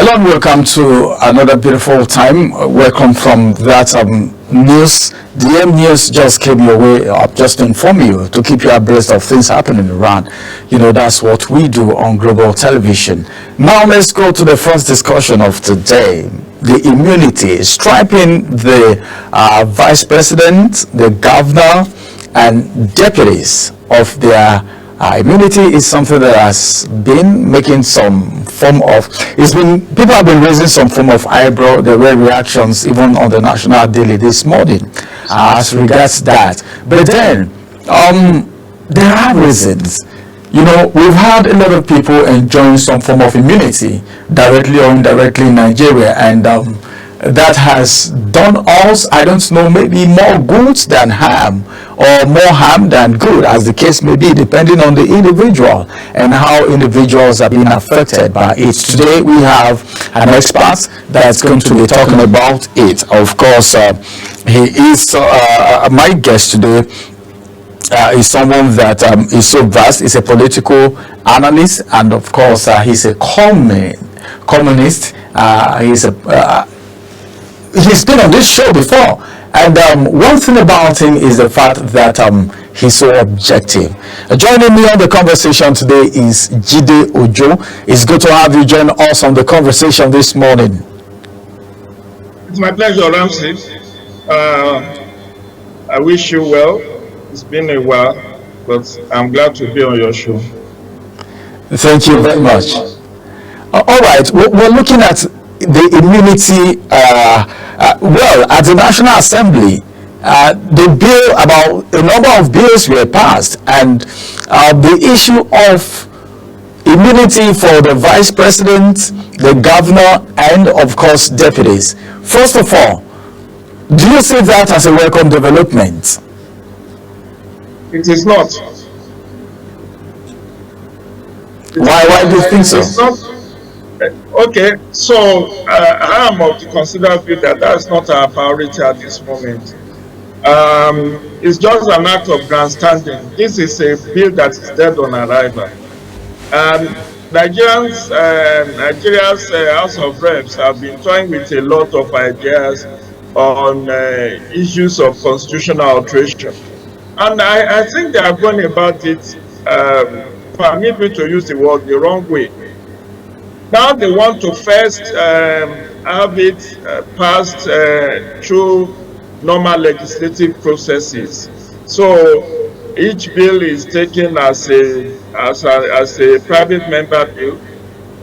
and welcome to another beautiful time. Welcome from that news. The M News just came your way up just to inform you, to keep you abreast of things happening around. That's what we do on global television. Now let's go to the first discussion of today. The immunity striping the vice president, the governor, and deputies of their immunity is something that has been making some form of, people have been raising some form of eyebrow. There were reactions even on the National Daily this morning as regards that. But then there are reasons. We've had a lot of people enjoying some form of immunity directly or indirectly in Nigeria, and that has done us, I don't know, maybe more good than harm, or more harm than good, as the case may be, depending on the individual and how individuals are being affected by it. Today we have an expert that's going to be talking about it. Of course, he is my guest today. Is someone that is so vast. He's a political analyst, and of course he's a communist. He's been on this show before, and one thing about him is the fact that he's so objective. Joining me on the conversation today is Jide Ojo. It's good to have you join us on the conversation this morning. It's my pleasure, Ramsey. I wish you well. It's been a while, but I'm glad to be on your show. Thank you very much. All right, we're looking at the immunity. At the National Assembly, the bill, about a number of bills were passed, and the issue of immunity for the vice president, the governor, and of course deputies. First of all, do you see that as a welcome development? It is not. Why do you think so? It's not. Okay, so I am of the considered view that that's not our priority at this moment. It's just an act of grandstanding. This is a bill that is dead on arrival. Nigeria's House of Reps have been toying with a lot of ideas on issues of constitutional alteration. And I think they are going about it, permit me to use the word, the wrong way. Now they want to first have it passed through normal legislative processes. So each bill is taken as a private member bill,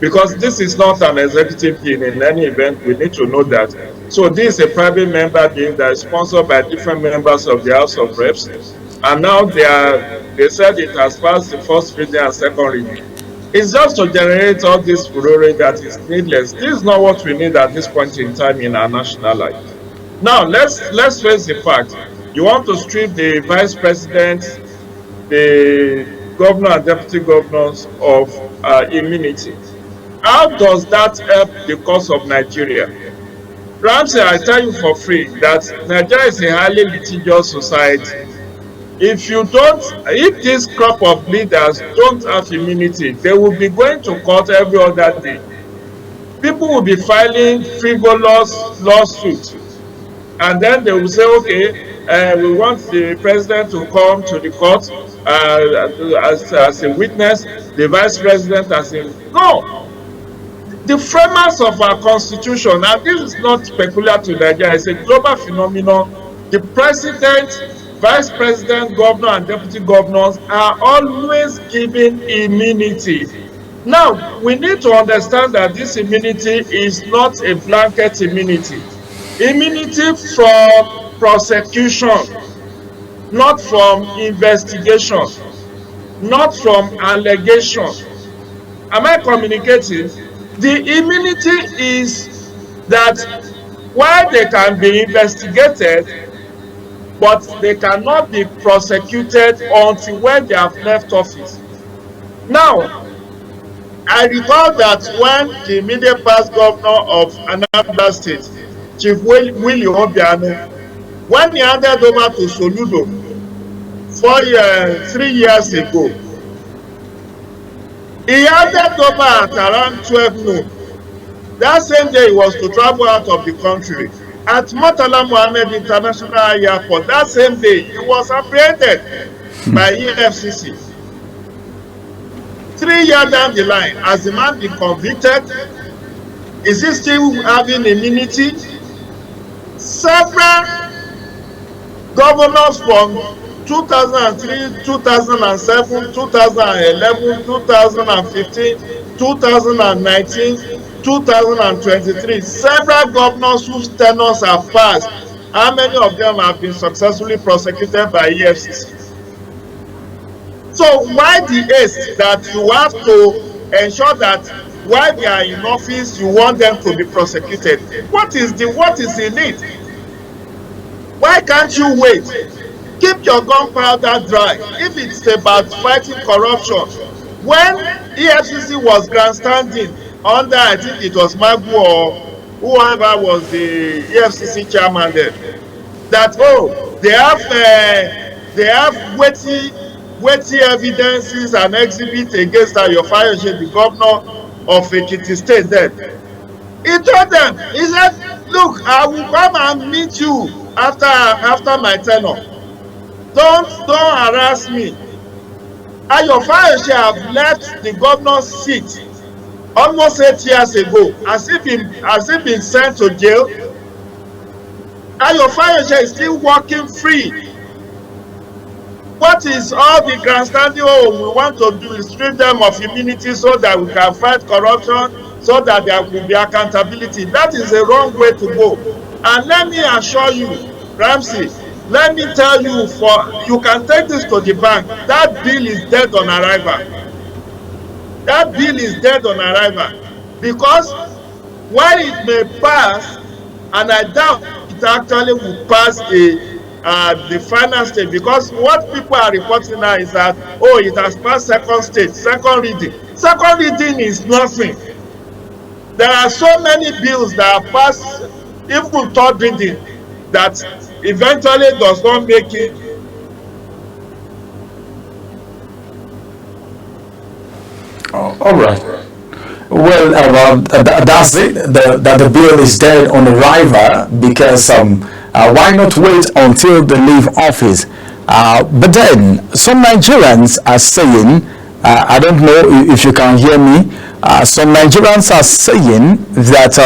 because this is not an executive bill in any event. We need to know that. So this is a private member bill that is sponsored by different members of the House of Reps. And now they said it has passed the first reading and second reading. It's just to generate all this furore that is needless. This is not what we need at this point in time in our national life. Now let's face the fact. You want to strip the vice president, the governor and deputy governors of immunity. How does that help the cause of Nigeria? Ramsey, I tell you for free that Nigeria is a highly litigious society. If this crop of leaders don't have immunity, they will be going to court every other day. People will be filing frivolous lawsuits, and then they will say, okay, we want the president to come to the court as a witness, the vice president as a... No! The framers of our constitution, and this is not peculiar to Nigeria, it's a global phenomenon. The president, vice president, governor, and deputy governors are always given immunity. Now, we need to understand that this immunity is not a blanket immunity. Immunity from prosecution, not from investigation, not from allegation. Am I communicating? The immunity is that while they can be investigated, but they cannot be prosecuted until when they have left office. Now, I recall that when the immediate past governor of Analyst State, Chief Willie Obiano, when he handed over to Soludo 3 years ago, he handed over at around 12 noon. That same day he was to travel out of the country. At Murtala Mohammed International Airport, that same day he was apprehended by EFCC. 3 years down the line, has the man been convicted? Is he still having immunity? Several governors from 2003, 2007, 2011, 2015, 2019, 2023, several governors whose tenures have passed, how many of them have been successfully prosecuted by EFCC? So why the haste that you have to ensure that while they are in office, you want them to be prosecuted? What is the need? Why can't you wait? Keep your gunpowder dry. If it's about fighting corruption, when EFCC was grandstanding under, I think it was Magu or whoever was the EFCC chairman then, that they have weighty evidences and exhibits against Ayo Fayose, the governor of Ekiti State then. He told them, he said, look, I will come and meet you after my tenure. Don't harass me. Ayo Fayose have left the governor's seat almost 8 years ago. Has he been sent to jail? Ayo Fayose is still working free. What is all the grandstanding? We want to do is strip them of immunity so that we can fight corruption, so that there will be accountability. That is a wrong way to go. And let me assure you, Ramsey, let me tell you, you can take this to the bank. That bill is dead on arrival. That bill is dead on arrival. Because while it may pass, and I doubt it actually will pass the final stage, because what people are reporting now is that, it has passed second stage, second reading. Second reading is nothing. There are so many bills that are passed, even third reading, that eventually does not make it. All right. Well, that's it. That the bill is dead on arrival because why not wait until they leave office? But then some Nigerians are saying, I don't know if you can hear me. Some Nigerians are saying that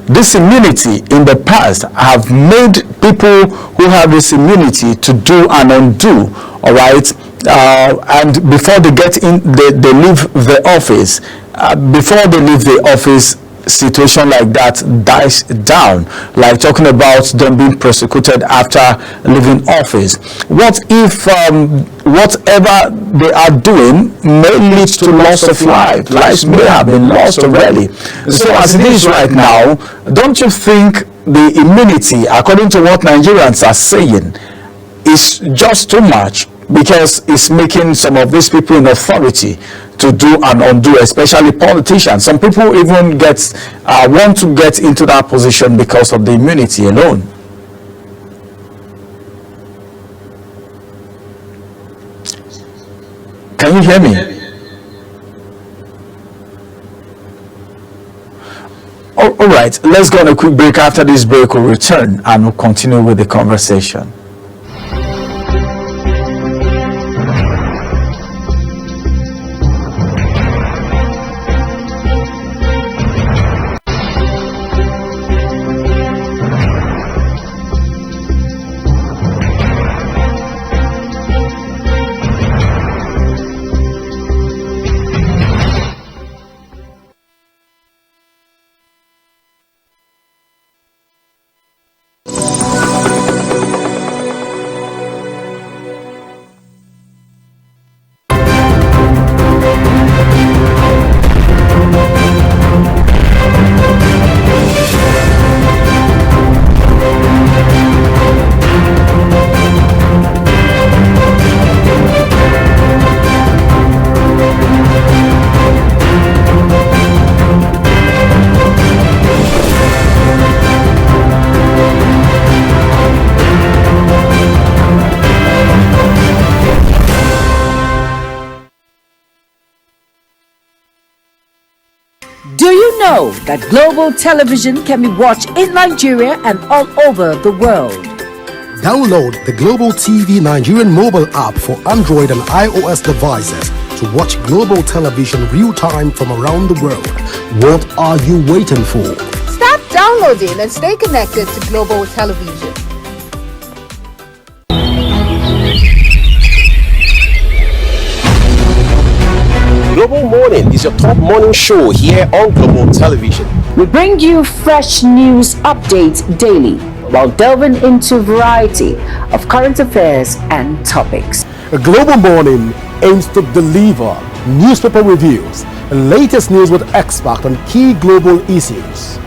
this immunity in the past have made people who have this immunity to do and undo. All right. And before they get in, they leave the office. Before they leave the office, situation like that dies down, like talking about them being prosecuted after leaving office. What if whatever they are doing may lead to loss of life? Lives may have been lost already. So as it is right now, don't you think the immunity, according to what Nigerians are saying, is just too much? Because it's making some of these people in authority to do and undo, especially politicians. Some people even want to get into that position because of the immunity alone. Can you hear me? All right, let's go on a quick break. After this break, we'll return and we'll continue with the conversation. know that global television can be watched in Nigeria and all over the world? Download the Global TV Nigerian mobile app for Android and iOS devices to watch global television real-time from around the world. What are you waiting for? Start downloading and stay connected to global television. Global Morning is your top morning show here on Global Television. We bring you fresh news updates daily while delving into a variety of current affairs and topics. A Global Morning aims to deliver newspaper reviews and latest news with experts on key global issues.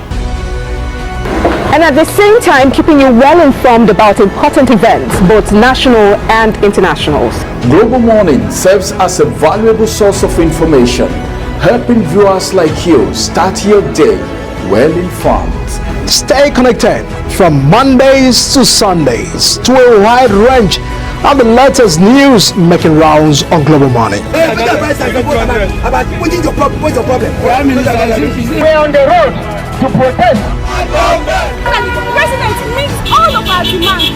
And at the same time, keeping you well informed about important events, both national and internationals. Global Morning serves as a valuable source of information, helping viewers like you start your day well informed. Stay connected from Mondays to Sundays to a wide range of the latest news making rounds on Global Morning. We're on the road to protest. The president meets all of our demands.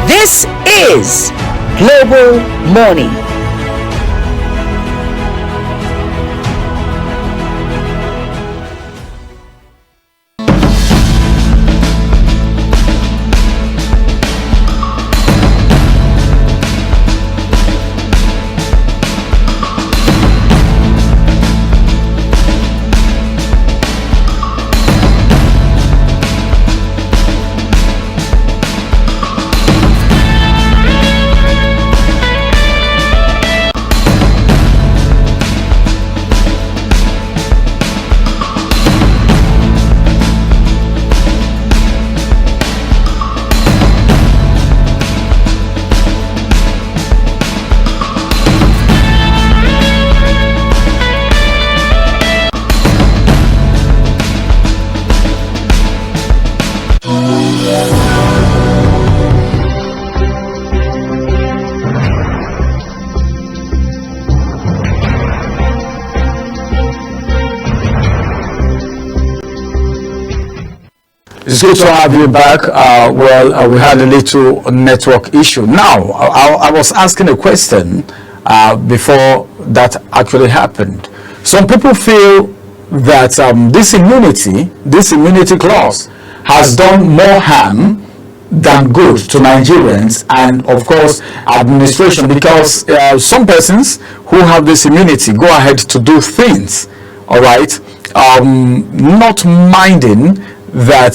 This is Global Morning. It's good to have you back. We had a little network issue. Now, I was asking a question before that actually happened. Some people feel that this immunity clause has done more harm than good to Nigerians and, of course, administration, because some persons who have this immunity go ahead to do things, all right, not minding that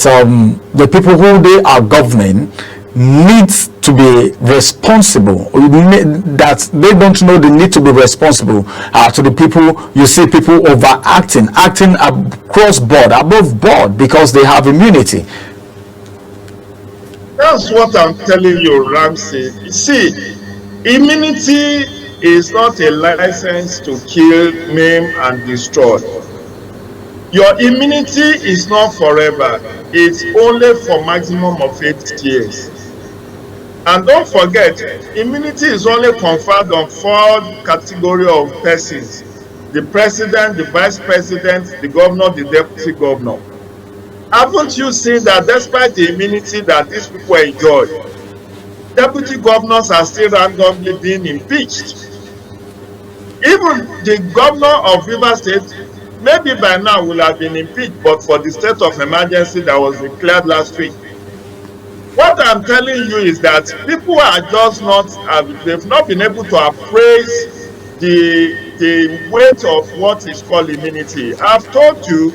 the people who they are governing needs to be responsible, that they don't know they need to be responsible to the people. You see people acting across board, above board, because they have immunity. That's what I'm telling you, Ramsey. You see, immunity is not a license to kill, maim, and destroy. Your immunity is not forever. It's only for maximum of 8 years. And don't forget, immunity is only conferred on 4 categories of persons: the president, the vice president, the governor, the deputy governor. Haven't you seen that despite the immunity that these people enjoy, deputy governors are still randomly being impeached? Even the governor of Rivers State, maybe by now will have been impeached, but for the state of emergency that was declared last week. What I'm telling you is that people are just not, they've not been able to appraise the weight of what is called immunity. I've told you,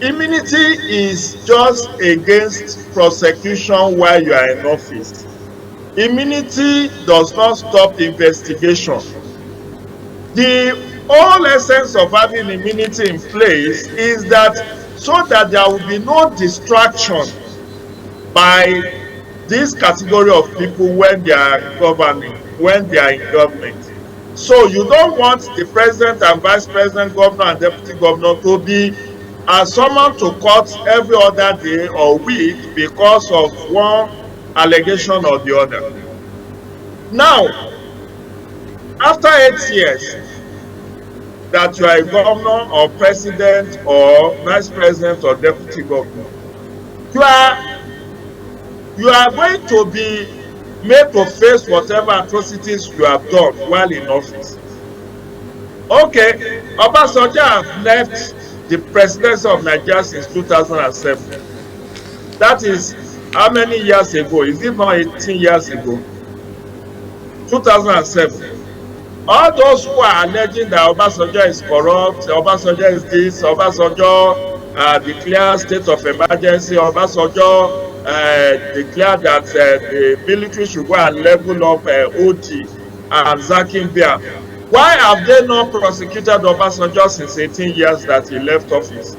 immunity is just against prosecution while you are in office. Immunity does not stop investigation. The whole essence of having immunity in place is that so that there will be no distraction by this category of people when they are governing, when they are in government. So you don't want the president and vice president, governor and deputy governor to be are summoned to court every other day or week because of one allegation or the other. Now, after 8 years that you are a governor or president or vice president or deputy governor, you are going to be made to face whatever atrocities you have done while in office. Okay, Obasanjo have left the presidency of Nigeria since 2007. That is how many years ago? Is it not 18 years ago? 2007. All those who are alleging that Obasanjo is corrupt, Obasanjo is this, Obasanjo declared state of emergency, Obasanjo declared that the military should go and level up OT and Zakin Bia. Why have they not prosecuted Obasanjo since 18 years that he left office?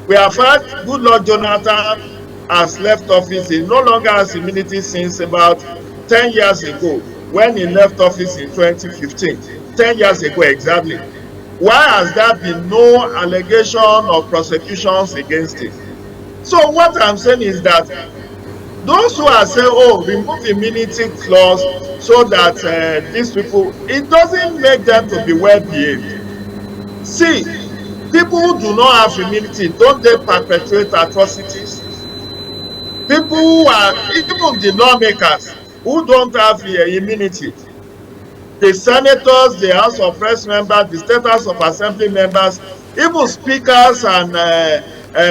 We have heard Goodluck Jonathan has left office. He no longer has immunity since about 10 years ago when he left office in 2015. 10 years ago exactly. Why has there been no allegation or prosecutions against him? So what I'm saying is that those who are saying, oh, remove immunity clause so that these people, it doesn't make them to be well behaved. See, people who do not have immunity, don't they perpetrate atrocities? People who are, even the lawmakers who don't have immunity, the senators, the House of Reps members, the State House of Assembly members, even speakers and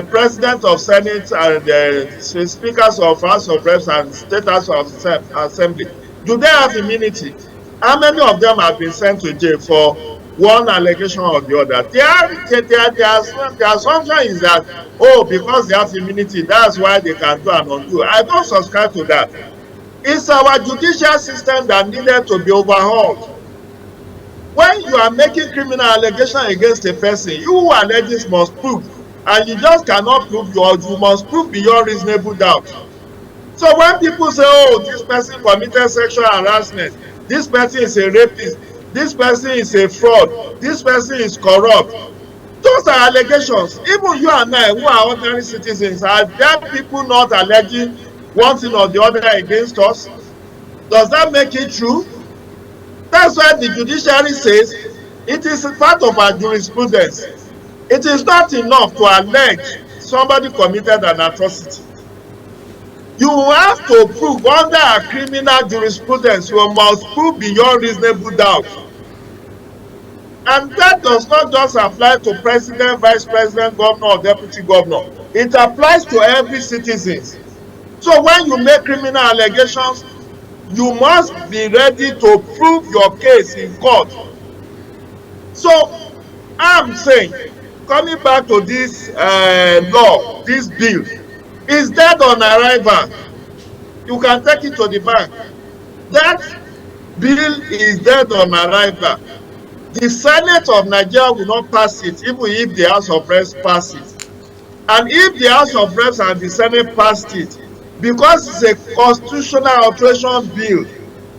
president of Senate and speakers of House of Reps and State House of Assembly, do they have immunity? How many of them have been sent to jail for one allegation or the other? The assumption is that, oh, because they have immunity, that's why they can do and undo. I don't subscribe to that. It's our judicial system that needed to be overhauled. When you are making criminal allegation against a person, you who alleges must prove, and you just cannot prove you must prove beyond reasonable doubt. So when people say, oh, this person committed sexual harassment, this person is a rapist, this person is a fraud, this person is corrupt, those are allegations. Even you and I, who are ordinary citizens, are there people not alleging one thing or the other against us? Does that make it true? That's why the judiciary says it is part of our jurisprudence. It is not enough to allege somebody committed an atrocity. You have to prove under a criminal jurisprudence, you must prove beyond reasonable doubt. And that does not just apply to president, vice president, governor, or deputy governor. It applies to every citizen. So when you make criminal allegations, you must be ready to prove your case in court. So I'm saying, coming back to this law, this bill, is dead on arrival. You can take it to the bank. That bill is dead on arrival. The Senate of Nigeria will not pass it, even if the House of Reps pass it. And if the House of Reps and the Senate passed it, because it's a constitutional alteration bill,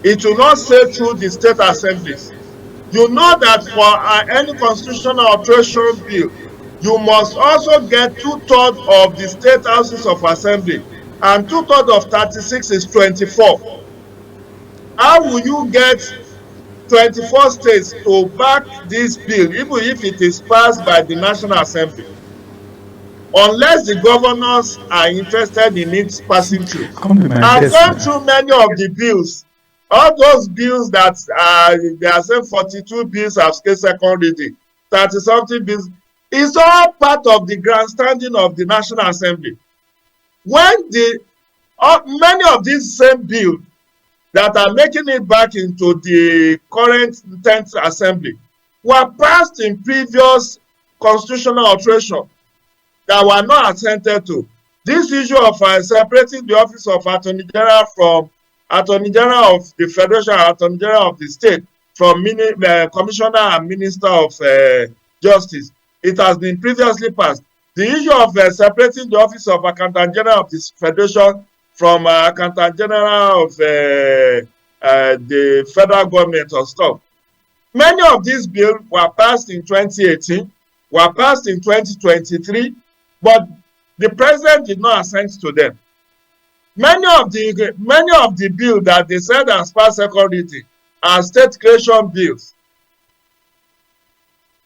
it will not sail through the state assemblies. You know that for any constitutional alteration bill, you must also get 2/3 of the state houses of assembly, and 2/3 of 36 is 24. How will you get 24 states to back this bill, even if it is passed by the National Assembly? Unless the governors are interested in it passing through. I've gone through many of the bills. All those bills that they are saying 42 bills have scaled second reading, 30-something bills, it's all part of the grandstanding of the National Assembly. When many of these same bills that are making it back into the current 10th Assembly were passed in previous constitutional alteration that were not attended to. This issue of separating the office of Attorney General from Attorney General of the Federation, Attorney General of the state, from Commissioner and Minister of Justice, it has been previously passed. The issue of separating the office of Accountant General of the Federation from Accountant General of the federal government or stuff. Many of these bills were passed in 2018, were passed in 2023, but the president did not assent to them. Many of the bills that they said as past second reading are state creation bills.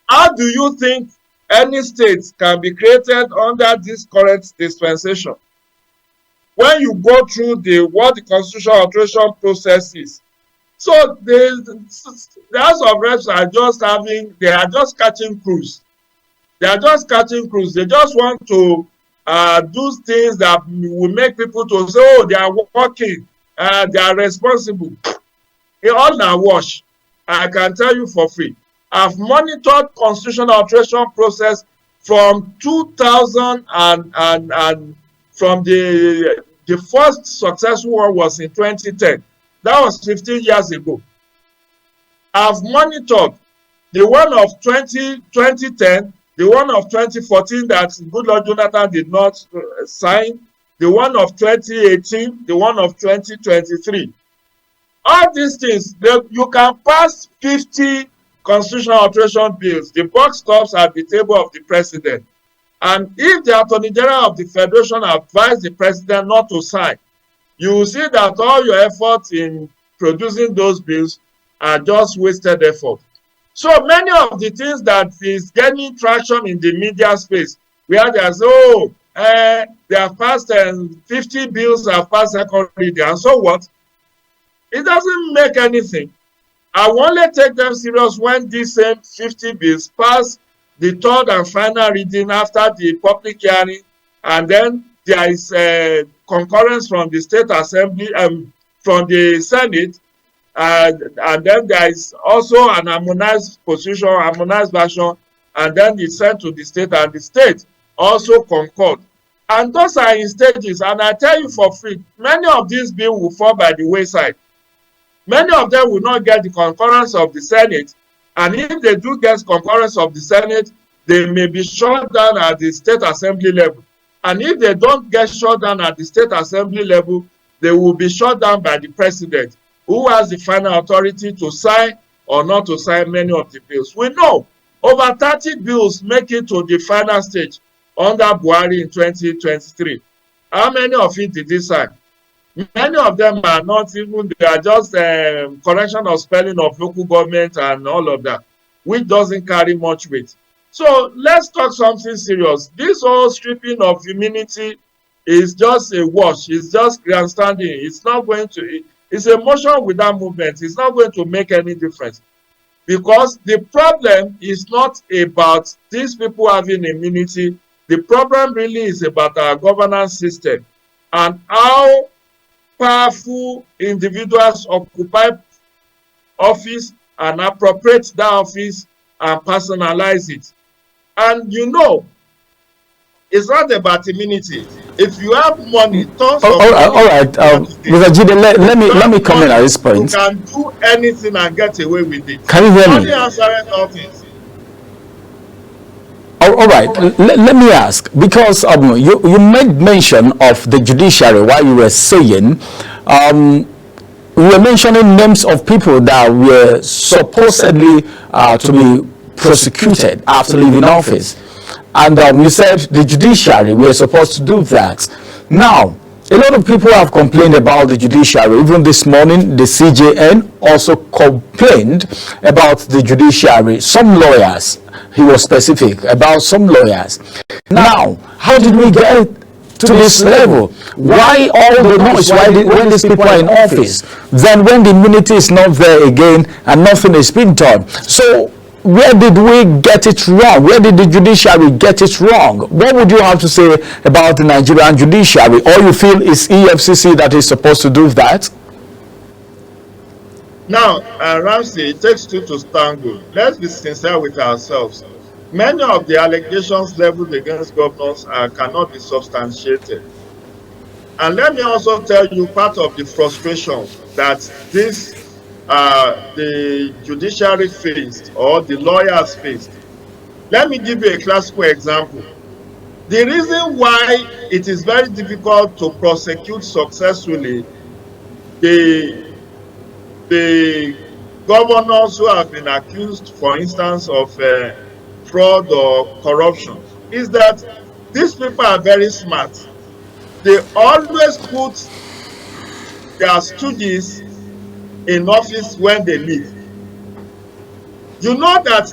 How do you think any state can be created under this current dispensation? When you go through what the constitutional alteration process is. So the House of Reps are just catching cruise. They are just catching cruise. They just want to do things that will make people to say, oh, they are working, they are responsible. It all now wash. I can tell you for free. I've monitored constitutional alteration process from 2000 and from the first successful one was in 2010. That was 15 years ago. I've monitored the one of 2010, the one of 2014 that Goodluck Jonathan did not sign, the one of 2018, the one of 2023. All these things, you can pass 50 constitutional alteration bills. The buck stops at the table of the president. And if the Attorney General of the Federation advised the president not to sign, you will see that all your efforts in producing those bills are just wasted effort. So many of the things that is gaining traction in the media space, where they say, they have passed 50 bills have passed second reading, and so what? It doesn't make anything. I will only take them serious when these same 50 bills pass the third and final reading after the public hearing, and then there is concurrence from the State Assembly and from the Senate, and then there is also an harmonized position, harmonized version, and then it's sent to the state, and the state also concord. And those are in stages, and I tell you for free, many of these bills will fall by the wayside. Many of them will not get the concurrence of the Senate, and if they do get concurrence of the Senate, they may be shut down at the State Assembly level. And if they don't get shut down at the State Assembly level, they will be shut down by the president, who has the final authority to sign or not to sign many of the bills. We know over 30 bills make it to the final stage under Buhari in 2023. How many of it did he sign? Many of them are not even, they are just correction of spelling of local government and all of that, which doesn't carry much weight. So let's talk something serious. This whole stripping of immunity is just a wash. It's just grandstanding. It's not going to, it's a motion without movement. It's not going to make any difference. Because the problem is not about these people having immunity. The problem really is about our governance system and how powerful individuals occupy office and appropriate that office and personalize it. And you know, it's not about immunity. If you have money, tons of money. All right. Mr. Jide, let me come in at this point. You can do anything and get away with it. Can you hear me? Only answering office. All right. Let me ask, because you made mention of the judiciary while you were saying, we were mentioning names of people that were supposedly to be prosecuted after leaving office. And you said the judiciary were supposed to do that. Now, a lot of people have complained about the judiciary. Even this morning, the CJN also complained about the judiciary. Some lawyers, he was specific about some lawyers. Now, how did we get to this level? Why all the noise when these people are in office? Then when the immunity is not there again and nothing is being done. So where did we get it wrong? Where did the judiciary get it wrong? What would you have to say about the Nigerian judiciary? Or you feel it's EFCC that is supposed to do that? Now, Ramsey, it takes two to tango. Let's be sincere with ourselves. Many of the allegations leveled against governors cannot be substantiated. And let me also tell you part of the frustration that the judiciary faced or the lawyers faced. Let me give you a classical example. The reason why it is very difficult to prosecute successfully the governors who have been accused, for instance, of fraud or corruption is that these people are very smart. They always put their stooges in office when they leave. You know that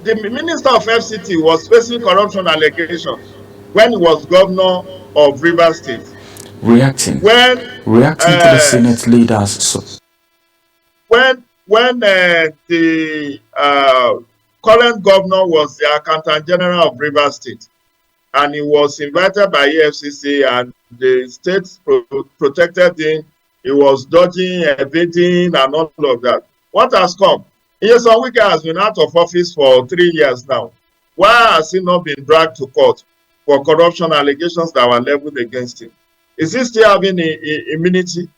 the Minister of FCT was facing corruption allegations when he was governor of Rivers State. Reacting to the Senate leaders. So. When the current governor was the Accountant General of Rivers State, and he was invited by EFCC, and the state protected him. He was dodging, evading, and all of that. What has come? Nyesom Wike has been out of office for 3 years now. Why has he not been dragged to court for corruption allegations that were leveled against him? Is he still having immunity?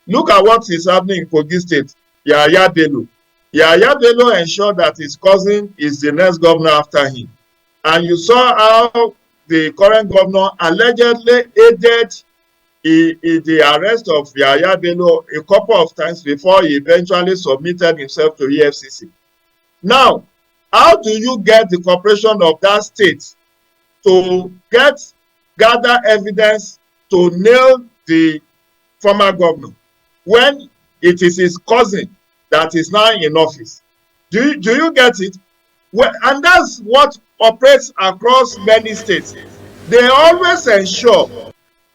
Look at what is happening in Kogi State. Yahaya Bello. Yahaya Bello ensured that his cousin is the next governor after him. And you saw how the current governor allegedly aided the arrest of Yahaya Bello a couple of times before he eventually submitted himself to EFCC. Now, how do you get the cooperation of that state to gather evidence to nail the former governor when it is his cousin that is now in office? Do you get it? Well, and that's what operates across many states. They always ensure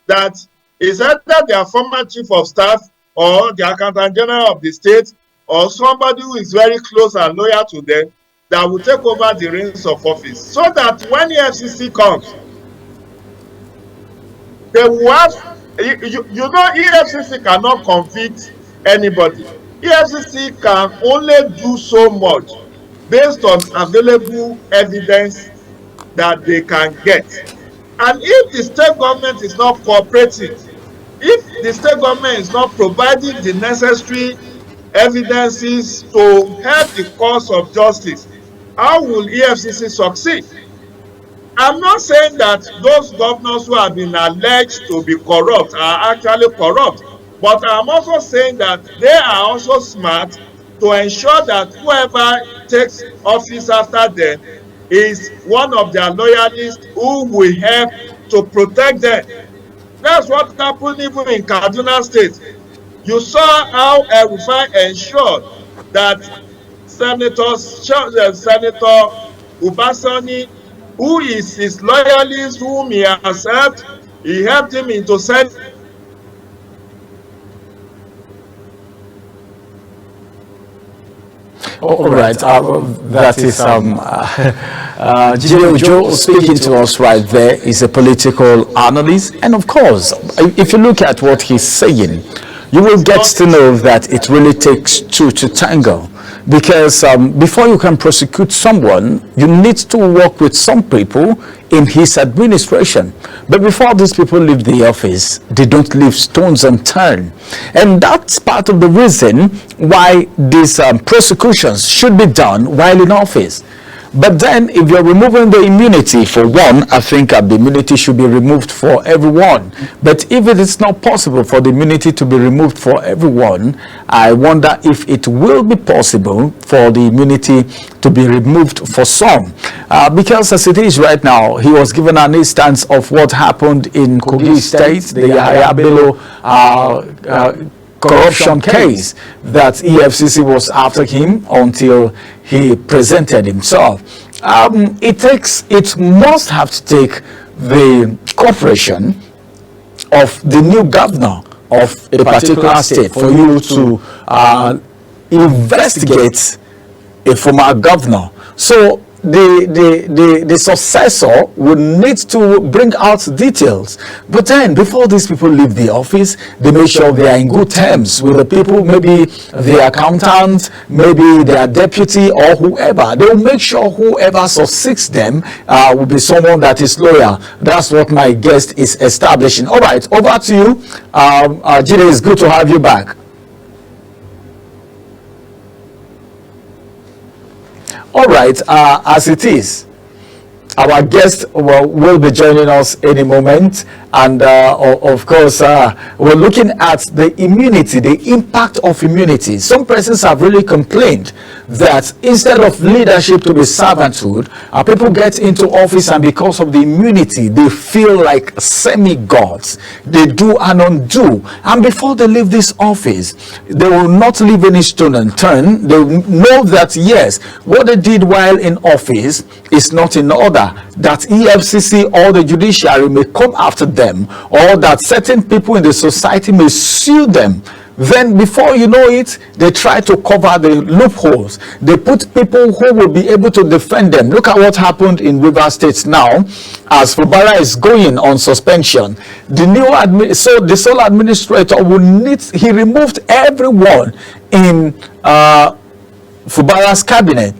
that it's either their former chief of staff or the accountant general of the state or somebody who is very close and loyal to them that will take over the reins of office, so that when the FCC comes, they will have, you know, EFCC cannot convict anybody. EFCC can only do so much based on available evidence that they can get. And if the state government is not cooperating, if the state government is not providing the necessary evidences to help the cause of justice, how will EFCC succeed? I'm not saying that those governors who have been alleged to be corrupt are actually corrupt, but I'm also saying that they are also smart to ensure that whoever takes office after them is one of their loyalists who will help to protect them. That's what happened even in Kaduna State. You saw how El-Rufai ensured that Senator Ubasani, who is his loyalist, whom he has helped, he helped him into Senate. All right, that is Jide Ojo speaking to us right there. Is a political analyst, and of course, if you look at what he's saying, you will get to know that it really takes two to tango. Because before you can prosecute someone, you need to work with some people in his administration. But before these people leave the office, they don't leave stones unturned. And that's part of the reason why these prosecutions should be done while in office. But then, if you're removing the immunity for one, I think the immunity should be removed for everyone. But if it is not possible for the immunity to be removed for everyone, I wonder if it will be possible for the immunity to be removed for some. Because as it is right now, he was given an instance of what happened in Kogi State, the Yahaya Bello corruption case that EFCC was after him until he presented himself. It must have to take the cooperation of the new governor of a particular state for you to investigate a former governor. So the successor would need to bring out details. But then, before these people leave the office, they make sure they are in good terms with the people, maybe the accountant, maybe their deputy or whoever. They will make sure whoever succeeds them will be someone that is loyal. That's what my guest is establishing. All right, over to you. Jide, it's good to have you back. All right, as it is, our guest will be joining us any moment, and of course, we're looking at the immunity, the impact of immunity. Some persons have really complained that instead of leadership to be servanthood, people get into office, and because of the immunity, they feel like semi-gods. They do and undo, and before they leave this office, they will not leave any stone unturned. They know that yes, what they did while in office is not in order, that EFCC or the judiciary may come after them, or that certain people in the society may sue them. Then before you know it, they try to cover the loopholes. They put people who will be able to defend them. Look at what happened in Rivers State now, as Fubara is going on suspension. The new the sole administrator will need, he removed everyone in Fubara's cabinet.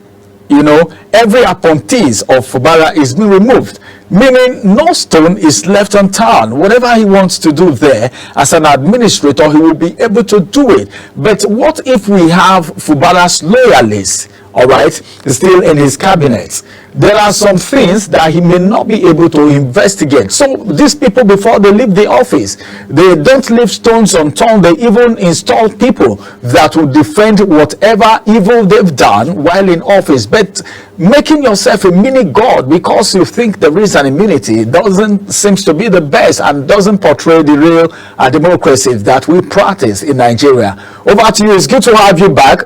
You know, every appointees of Fubara is being removed, meaning no stone is left unturned. Whatever he wants to do there as an administrator, he will be able to do it. But what if we have Fubara's loyalists, all right, still in his cabinet? There are some things that he may not be able to investigate. So these people, before they leave the office, they don't leave stones unturned. They even install people that will defend whatever evil they've done while in office. But making yourself a mini god because you think there is an immunity doesn't seems to be the best, and doesn't portray the real democracy that we practice in Nigeria. Over to you. It's good to have you back.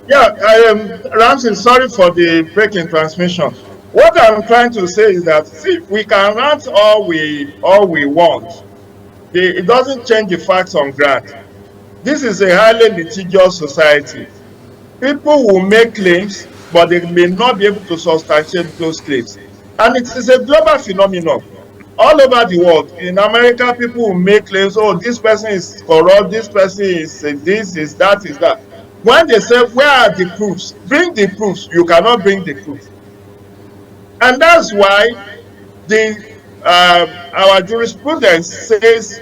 Yeah, I am Ramsey. Sorry for the breaking transmission. What I'm trying to say is that, see, we can rant all we want. It doesn't change the facts on ground. This is a highly litigious society. People will make claims, but they may not be able to substantiate those claims. And it is a global phenomenon. All over the world, in America, people will make claims, oh, this person is corrupt, this person is this, is that, is that. When they say, where are the proofs? Bring the proofs. You cannot bring the proofs. And that's why our jurisprudence says,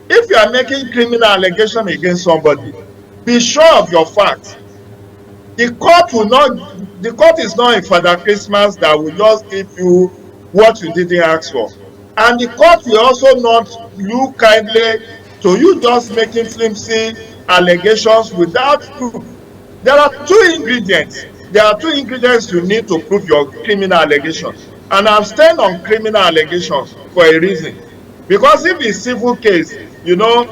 if you are making criminal allegation against somebody, be sure of your facts. The court is not a Father Christmas that will just give you what you didn't ask for. And the court will also not look kindly to you just making flimsy allegations without proof. There are two ingredients. There are two ingredients you need to prove your criminal allegation. And I'm staying on criminal allegations for a reason. Because if it's civil case, you know,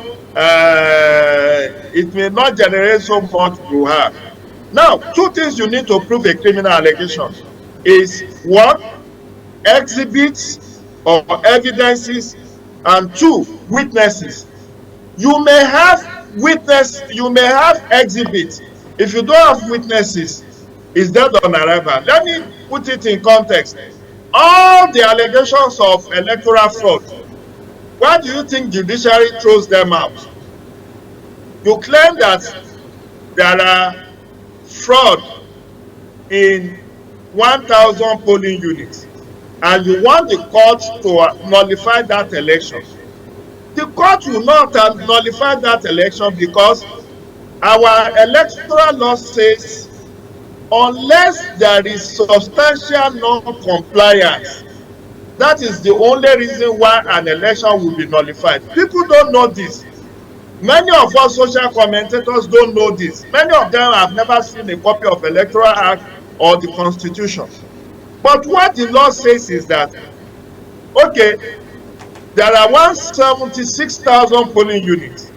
it may not generate so much you have. Now, two things you need to prove a criminal allegation is one, exhibits or evidences, and two, witnesses. You may have exhibits. If you don't have witnesses, it's dead on arrival. Let me put it in context. All the allegations of electoral fraud, why do you think judiciary throws them out? You claim that there are fraud in 1,000 polling units, and you want the court to nullify that election. The court will not nullify that election because our electoral law says unless there is substantial non-compliance, that is the only reason why an election will be nullified. People don't know this. Many of us social commentators don't know this. Many of them have never seen a copy of Electoral Act or the Constitution. But what the law says is that, okay, there are 176,000 polling units.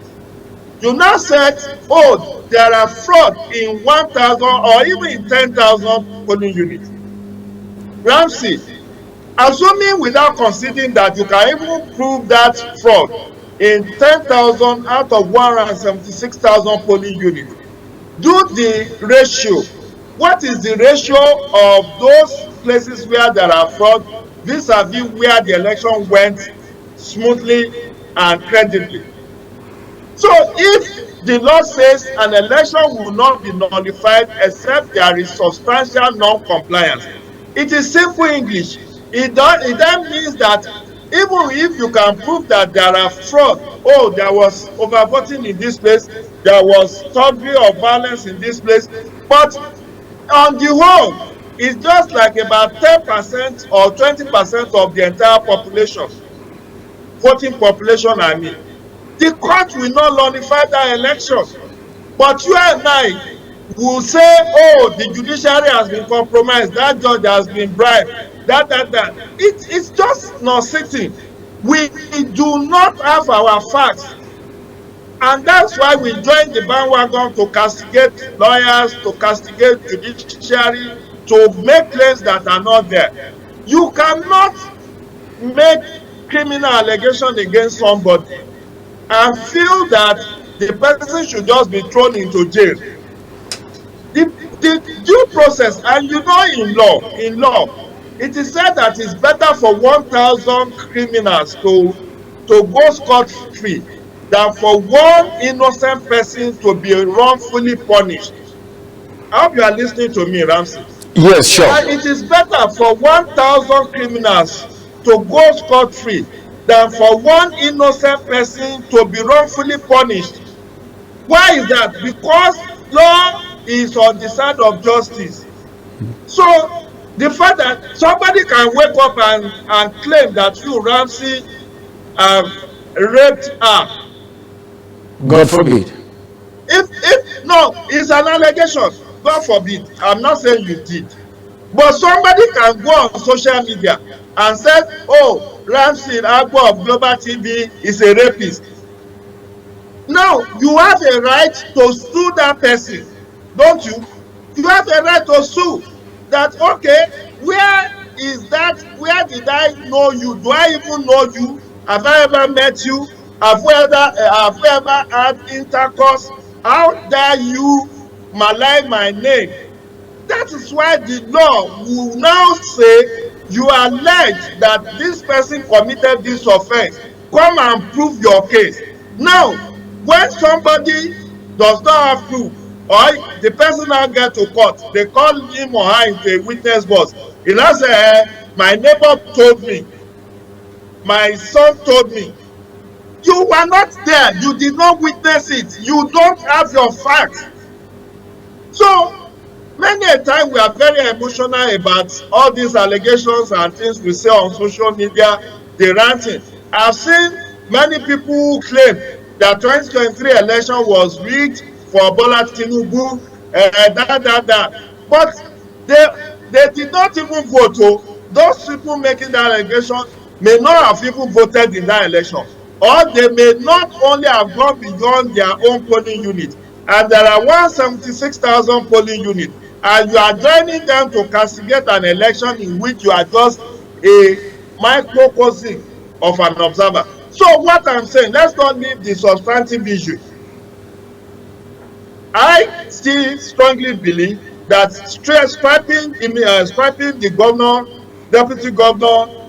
You now said, oh, there are fraud in 1,000 or even in 10,000 polling units. Ramsey, assuming without considering that you can even prove that fraud in 10,000 out of 176,000 polling units, do the ratio. What is the ratio of those places where there are fraud vis-a-vis where the election went smoothly and credibly? So if the law says an election will not be nullified except there is substantial non-compliance, it is simple English. It then means that even if you can prove that there are fraud, oh, there was overvoting in this place, there was thuggery or violence in this place, but on the whole, is just like about 10% or 20% of the entire population, voting population, I mean. The court will not nullify that election. But you and I will say, oh, the judiciary has been compromised, that judge has been bribed, that. It's just not sitting. We do not have our facts. And that's why we joined the bandwagon to castigate lawyers, to castigate judiciary, to make claims that are not there. You cannot make criminal allegation against somebody and feel that the person should just be thrown into jail. The due process, and you know, in law, it is said that it's better for 1,000 criminals to go scot-free than for one innocent person to be wrongfully punished. I hope you are listening to me, Ramsey. Yes, sure. And it is better for 1,000 criminals to go scot-free than for one innocent person to be wrongfully punished. Why is that? Because law is on the side of justice. So the fact that somebody can wake up and claim that you, Ramsey, raped her. God forbid. If no, it's an allegation. God forbid. I'm not saying you did. But somebody can go on social media and say, oh, Ramsey Agbo of Global TV is a rapist. Now, you have a right to sue that person, don't you? You have a right to sue that, okay, where is that? Where did I know you? Do I even know you? Have I ever met you? Have we ever had intercourse? How dare you malign my name? That is why the law will now say you allege that this person committed this offense. Come and prove your case. Now, when somebody does not have proof, or the person now get to court, they call him or her into a witness box. He now say, my neighbor told me, my son told me. You were not there. You did not witness it. You don't have your facts. So, many a time we are very emotional about all these allegations and things we say on social media, the ranting. I've seen many people who claim that 2023 election was rigged for Bola Tinubu, but they did not even vote. Oh, those people making that allegation may not have even voted in that election, or they may not only have gone beyond their own polling unit. And there are 176,000 polling units, and you are joining them to castigate an election in which you are just a microcosm of an observer. So what I'm saying, let's not leave the substantive issue. I still strongly believe that striping the governor, deputy governor,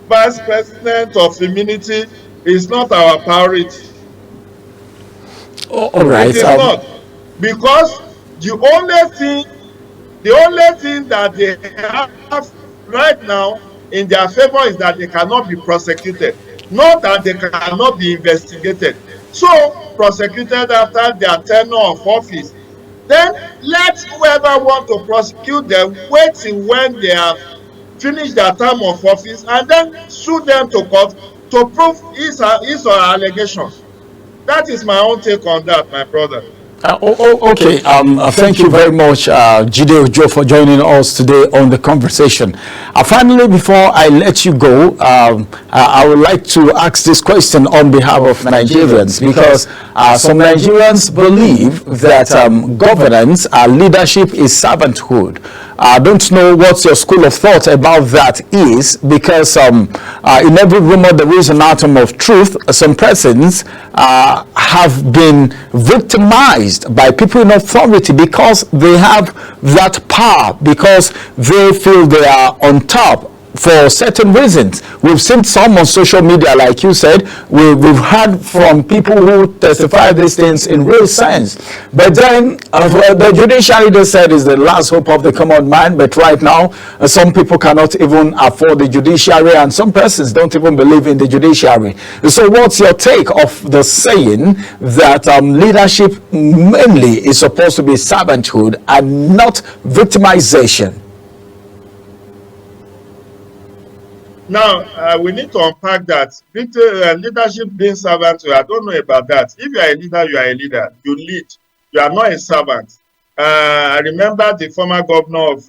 vice president of immunity is not our priority. All right. It is not, because the only thing that they have right now in their favor is that they cannot be prosecuted, not that they cannot be investigated. So prosecuted after their tenure of office, then let whoever want to prosecute them wait till when they have finished their term of office and then sue them to court to prove his or her allegation. That is my own take on that, my brother. Okay. Thank you very much, Jide Ojo, for joining us today on the conversation. Finally, before I let you go, I would like to ask this question on behalf of Nigerians, because some Nigerians believe that governance, leadership is servanthood. I don't know what your school of thought about that is, because in every rumor there is an atom of truth. Some persons have been victimized by people in authority because they have that power, because they feel they are on top for certain reasons. We've seen some on social media, like you said. We've heard from people who testify these things in real sense. But then the judiciary, they said, is the last hope of the common man. But right now, some people cannot even afford the judiciary, and some persons don't even believe in the judiciary. So what's your take of the saying that leadership mainly is supposed to be servanthood and not victimization? Now, we need to unpack that. Leadership being servant, I don't know about that. If you are a leader, you are a leader. You lead. You are not a servant. I remember the former governor of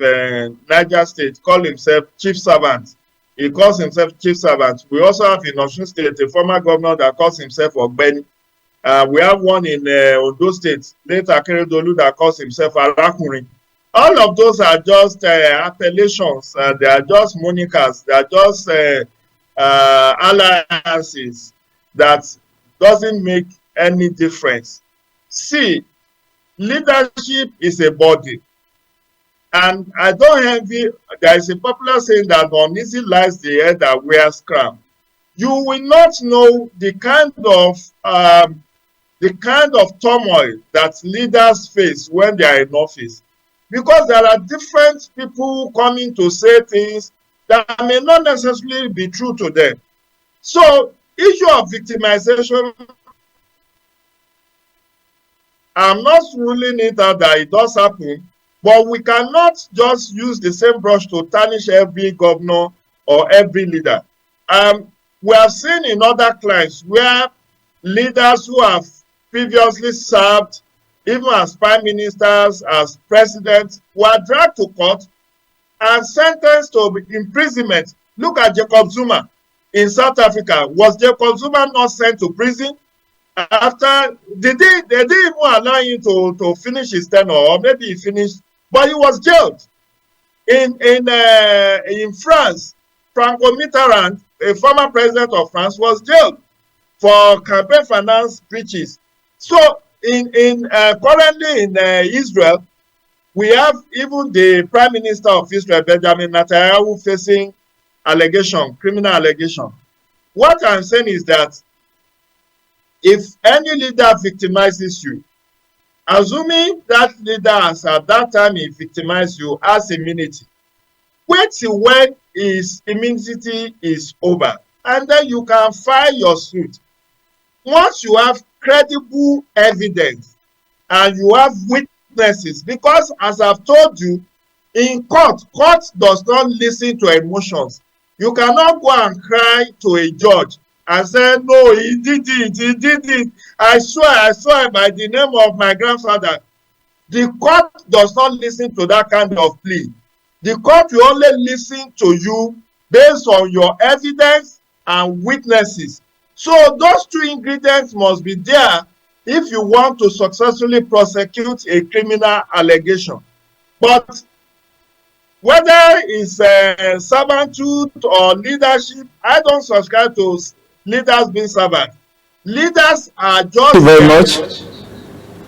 Niger State called himself chief servant. He calls himself chief servant. We also have in Osun State a former governor that calls himself Ogbeni. We have one in Ondo State, late Akeredolu, that calls himself Arakunrin. All of those are just appellations. They are just monikers. They are just alliances that doesn't make any difference. See, leadership is a body. And I don't envy, there is a popular saying that uneasy lies the head that wears crown. You will not know the kind of turmoil that leaders face when they are in office. Because there are different people coming to say things that may not necessarily be true to them. So, issue of victimization, I'm not ruling it out that it does happen, but we cannot just use the same brush to tarnish every governor or every leader. We have seen in other climes where leaders who have previously served, even as prime ministers, as presidents, were dragged to court and sentenced to imprisonment. Look at Jacob Zuma in South Africa. Was Jacob Zuma not sent to prison? After they didn't even allow him to finish his tenure, or maybe he finished, but he was jailed. In France, Franco Mitterrand, a former president of France, was jailed for campaign finance breaches. So currently in Israel, we have even the Prime Minister of Israel, Benjamin Netanyahu, facing criminal allegation. What I'm saying is that if any leader victimizes you, assuming that leader has at that time he victimized you as immunity, wait till when his immunity is over, and then you can file your suit. Once you have credible evidence and you have witnesses, because as I've told you, in court does not listen to emotions. You cannot go and cry to a judge and say, no, he did it, I swear by the name of my grandfather. The court does not listen to that kind of plea. The court will only listen to you based on your evidence and witnesses. So those two ingredients must be there if you want to successfully prosecute a criminal allegation. But whether it's servanthood or leadership, I don't subscribe to leaders being servants. Leaders are just very much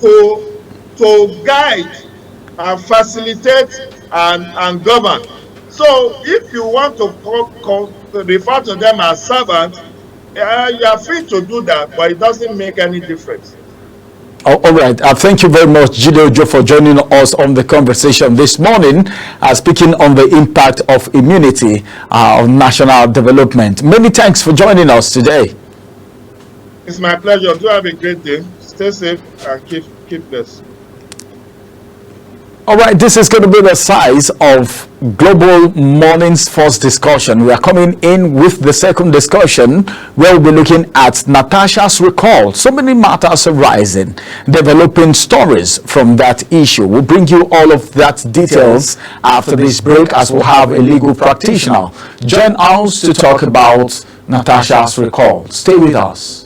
to guide and facilitate and govern. So if you want to refer to them as servants, you are free to do that, but it doesn't make any difference. All right. Thank you very much, Jide Ojo, for joining us on the conversation this morning, speaking on the impact of immunity on national development. Many thanks for joining us today. It's my pleasure. Do have a great day. Stay safe and keep blessed. All right, this is going to be the size of Global Morning's first discussion. We are coming in with the second discussion, where we'll be looking at Natasha's recall. So many matters arising, developing stories from that issue. We'll bring you all of that details after this break, as we'll have a legal practitioner join us to talk about Natasha's recall. Stay with us.